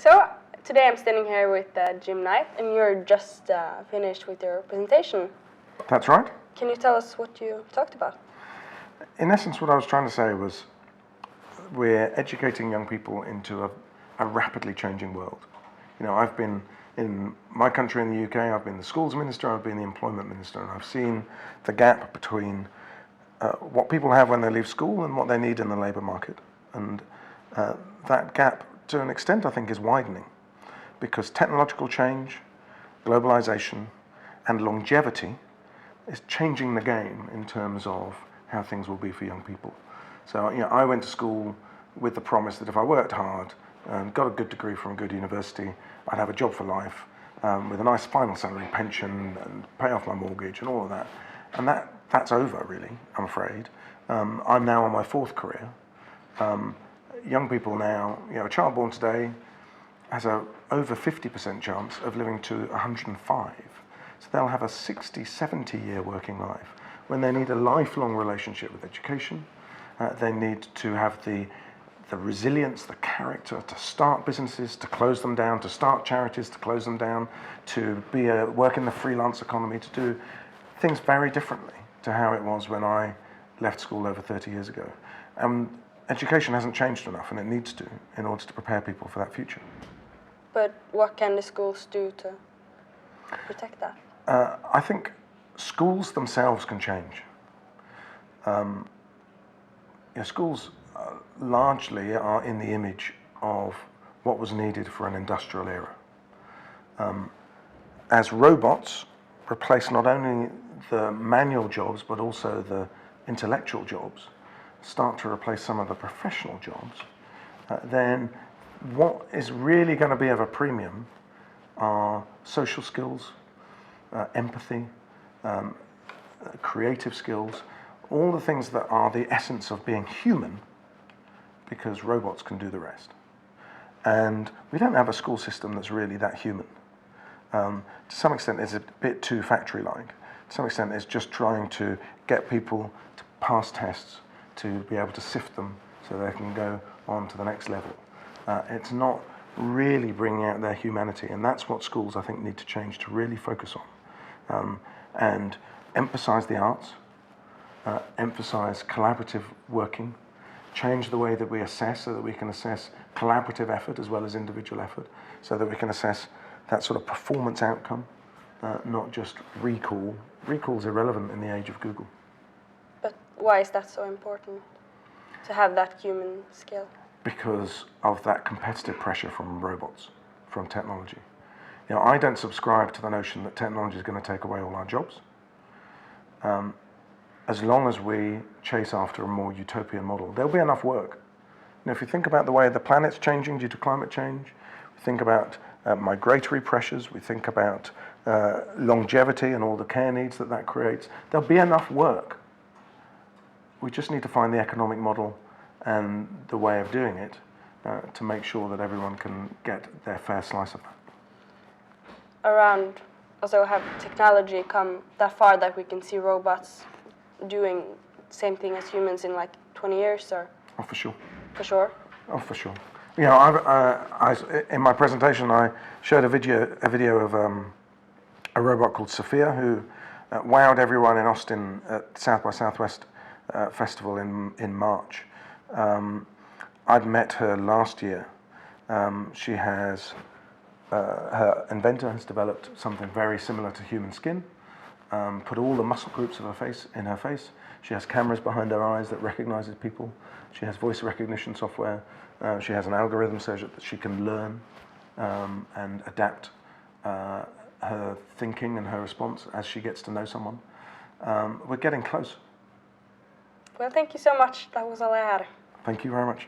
So today I'm standing here with Jim Knight, and you're just finished with your presentation. That's right. Can you tell us what you talked about? In essence, what I was trying to say was we're educating young people into a rapidly changing world. You know, I've been in my country in the UK, I've been the schools minister, I've been the employment minister, and I've seen the gap between what people have when they leave school and what they need in the labour market. And that gap, to an extent, I think, is widening because technological change, globalisation, and longevity is changing the game in terms of how things will be for young people. So, you know, I went to school with the promise that if I worked hard and got a good degree from a good university, I'd have a job for life with a nice final salary, pension, and pay off my mortgage and all of that. And that's over, really, I'm afraid. I'm now on my fourth career. Young people now, you know, a child born today has a over 50% chance of living to 105. So they'll have a 60, 70-year working life when they need a lifelong relationship with education. They need to have the resilience, the character to start businesses, to close them down, to start charities, to close them down, to work in the freelance economy, to do things very differently to how it was when I left school over 30 years ago. Education hasn't changed enough, and it needs to, in order to prepare people for that future. But what can the schools do to protect that? I think schools themselves can change. Schools largely are in the image of what was needed for an industrial era. As robots replace not only the manual jobs but also the intellectual jobs, start to replace some of the professional jobs, then what is really going to be of a premium are social skills, empathy, creative skills, all the things that are the essence of being human, because robots can do the rest. And we don't have a school system that's really that human. To some extent, it's a bit too factory-like. To some extent, it's just trying to get people to pass tests, to be able to sift them so they can go on to the next level. It's not really bringing out their humanity, and that's what schools, I think, need to change to really focus on. And emphasize the arts, emphasize collaborative working, change the way that we assess so that we can assess collaborative effort as well as individual effort, so that we can assess that sort of performance outcome, not just recall. Recall's irrelevant in the age of Google. But why is that so important, to have that human skill? Because of that competitive pressure from robots, from technology. You know, I don't subscribe to the notion that technology is going to take away all our jobs. As long as we chase after a more utopian model, there'll be enough work. You know, if you think about the way the planet's changing due to climate change, we think about migratory pressures, we think about longevity and all the care needs that creates, there'll be enough work. We just need to find the economic model and the way of doing it to make sure that everyone can get their fair slice of that. Also, have technology come that far that we can see robots doing the same thing as humans in like 20 years, or? Oh, for sure. For sure? Oh, for sure. You know, in my presentation, I showed a video of a robot called Sophia who wowed everyone in Austin at South by Southwest Festival in March. I'd met her last year. She has, her inventor has developed something very similar to human skin, put all the muscle groups of her face in her face. She has cameras behind her eyes that recognizes people. She has voice recognition software. She has an algorithm so that she can learn and adapt her thinking and her response as she gets to know someone. We're getting close. Well, thank you so much. That was all I had. Thank you very much.